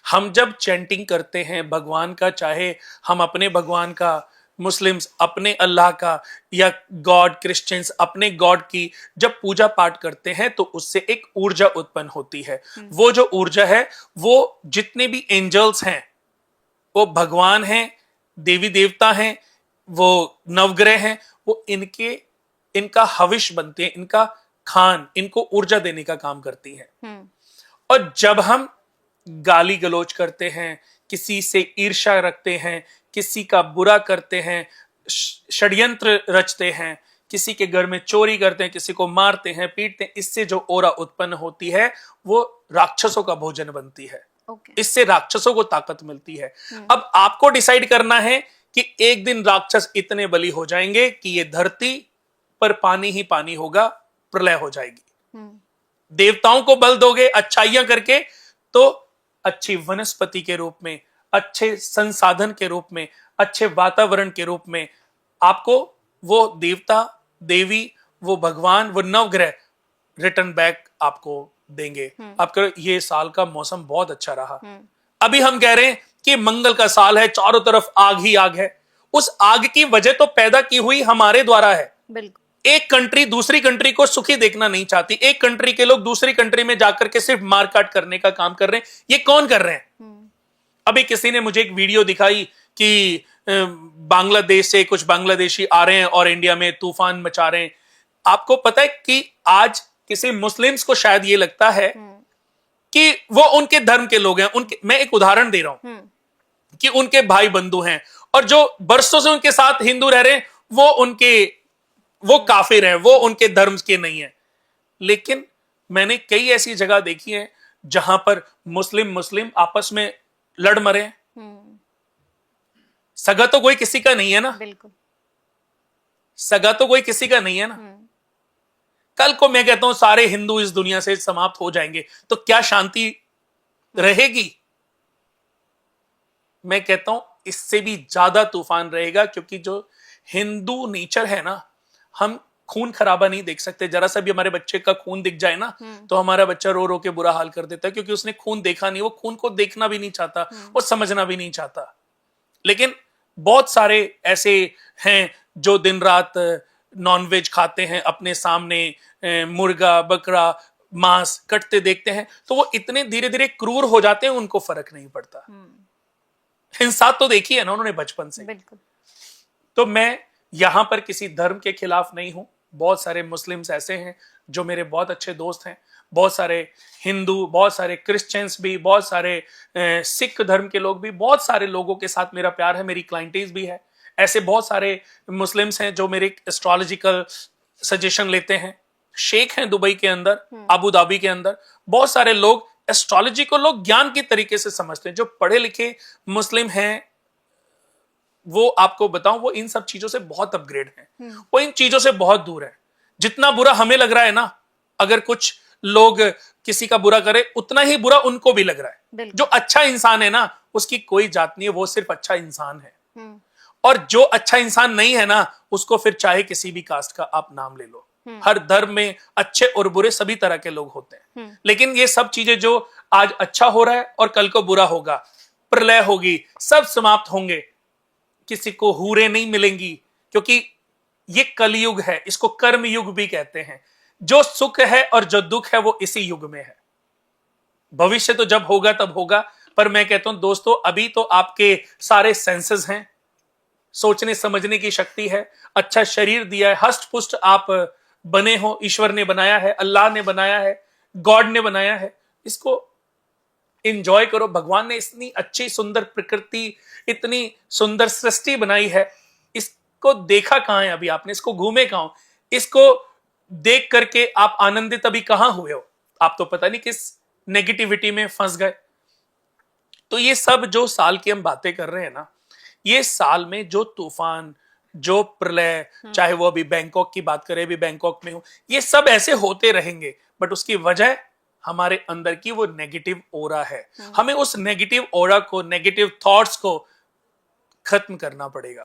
हम जब चैंटिंग करते हैं भगवान का, चाहे हम अपने भगवान का, मुस्लिम्स अपने अल्लाह का, या गॉड क्रिश्चियंस अपने गॉड की जब पूजा पाठ करते हैं तो उससे एक ऊर्जा उत्पन्न होती है। वो जो ऊर्जा है वो जितने भी एंजल्स हैं, वो भगवान हैं, देवी देवता हैं, वो नवग्रह हैं, वो इनका हविष बनते हैं, इनका खान इनको ऊर्जा देने का काम करती है। और जब हम गाली गलौज करते हैं, किसी से ईर्ष्या रखते हैं, किसी का बुरा करते हैं, षड्यंत्र रचते हैं, किसी के घर में चोरी करते हैं, किसी को मारते हैं, पीटते हैं, इससे जो ओरा उत्पन्न होती है वो राक्षसों का भोजन बनती है। इससे राक्षसों को ताकत मिलती है। अब आपको डिसाइड करना है कि एक दिन राक्षस इतने बली हो जाएंगे कि ये धरती पर पानी ही पानी होगा, प्रलय हो जाएगी। देवताओं को बल दोगे अच्छाइयां करके तो अच्छी वनस्पति के रूप में, अच्छे संसाधन के रूप में, अच्छे वातावरण के रूप में आपको वो देवता देवी, वो भगवान, वो नवग्रह रिटर्न बैक आपको देंगे। आपका ये साल का मौसम बहुत अच्छा रहा। अभी हम कह रहे हैं कि मंगल का साल है, चारों तरफ आग ही आग है। उस आग की वजह तो पैदा की हुई हमारे द्वारा है। बिल्कुल। एक कंट्री दूसरी कंट्री को सुखी देखना नहीं चाहती। एक कंट्री के लोग दूसरी कंट्री में जाकर के सिर्फ मारकाट करने का काम कर रहे हैं। ये कौन कर रहे हैं? अभी किसी ने मुझे एक वीडियो दिखाई कि बांग्लादेश से कुछ बांग्लादेशी आ रहे हैं और इंडिया में तूफान मचा रहे हैं। आपको पता है कि आज किसी मुस्लिम्स को शायद ये लगता है कि वो उनके धर्म के लोग हैं, उनके, मैं एक उदाहरण दे रहा हूं कि उनके भाई बंधु हैं, और जो बरसों से उनके साथ हिंदू रह रहे हैं वो काफिर हैं, वो उनके धर्म के नहीं है। लेकिन मैंने कई ऐसी जगह देखी है जहां पर मुस्लिम आपस में लड़ मरे हैं। सगा तो कोई किसी का नहीं है ना। बिल्कुल। सगा तो कोई किसी का नहीं है ना। कल को मैं कहता हूं सारे हिंदू इस दुनिया से समाप्त हो जाएंगे तो क्या शांति रहेगी? मैं कहता हूं इससे भी ज्यादा तूफान रहेगा, क्योंकि जो हिंदू नेचर है ना, हम खून खराबा नहीं देख सकते। जरा सा भी हमारे बच्चे का खून दिख जाए ना तो हमारा बच्चा रो रो के बुरा हाल कर देता है, क्योंकि उसने खून देखा नहीं, वो खून को देखना भी नहीं चाहता, वो समझना भी नहीं चाहता। लेकिन बहुत सारे ऐसे हैं जो दिन रात नॉनवेज खाते हैं, अपने सामने मुर्गा बकरा मांस कटते देखते हैं तो वो इतने धीरे धीरे क्रूर हो जाते हैं, उनको फर्क नहीं पड़ता। हिंसा तो देखी है ना उन्होंने बचपन से। बिल्कुल। तो मैं यहां पर किसी धर्म के खिलाफ नहीं हूं। बहुत सारे मुस्लिम्स ऐसे हैं जो मेरे बहुत अच्छे दोस्त हैं, बहुत सारे हिंदू, बहुत सारे क्रिश्चियंस भी, बहुत सारे सिख धर्म के लोग भी, बहुत सारे लोगों के साथ मेरा प्यार है, मेरी क्लाइंटेज भी है। ऐसे बहुत सारे मुस्लिम्स हैं जो मेरे एस्ट्रोलॉजिकल सजेशन लेते हैं। शेख हैं दुबई के अंदर, अबू धाबी के अंदर। बहुत सारे लोग एस्ट्रोलॉजी को लोग ज्ञान की तरीके से समझते हैं। जो पढ़े लिखे मुस्लिम हैं वो आपको बताऊं, वो इन सब चीजों से बहुत अपग्रेड हैं, वो इन चीजों से बहुत दूर है। जितना बुरा हमें लग रहा है ना, अगर कुछ लोग किसी का बुरा करे उतना ही बुरा उनको भी लग रहा है। जो अच्छा इंसान है ना, उसकी कोई जात नहीं है, वो सिर्फ अच्छा इंसान है। और जो अच्छा इंसान नहीं है ना, उसको फिर चाहे किसी भी कास्ट का आप नाम ले लो। हर धर्म में अच्छे और बुरे सभी तरह के लोग होते हैं। लेकिन ये सब चीजें जो आज अच्छा हो रहा है और कल को बुरा होगा, प्रलय होगी, सब समाप्त होंगे, किसी को हूरें नहीं मिलेंगी, क्योंकि ये कलयुग है, इसको कर्म युग भी कहते हैं। जो सुख है और जो दुख है वो इसी युग में है। भविष्य तो जब होगा तब होगा, पर मैं कहता हूं दोस्तों, अभी तो आपके सारे सेंसेस हैं, सोचने समझने की शक्ति है, अच्छा शरीर दिया है, हष्ट पुष्ट आप बने हो, ईश्वर ने बनाया है, अल्लाह ने बनाया है, गॉड ने बनाया है। इसको एंजॉय करो। भगवान ने इतनी अच्छी सुंदर प्रकृति, इतनी सुंदर सृष्टि बनाई है, इसको देखा कहां है अभी आपने? इसको घूमे कहां? इसको देख करके आप आनंदित अभी कहां हुए हो? आप तो पता नहीं किस नेगेटिविटी में फंस गए। तो ये सब जो साल की हम बातें कर रहे हैं ना, ये साल में जो तूफान, जो प्रलय, चाहे वो अभी बैंकॉक की बात करें, अभी बैंकॉक में हो, ये सब ऐसे होते रहेंगे। बट उसकी वजह हमारे अंदर की वो नेगेटिव ओरा है। हमें उस नेगेटिव ओरा को, नेगेटिव थॉट्स को खत्म करना पड़ेगा।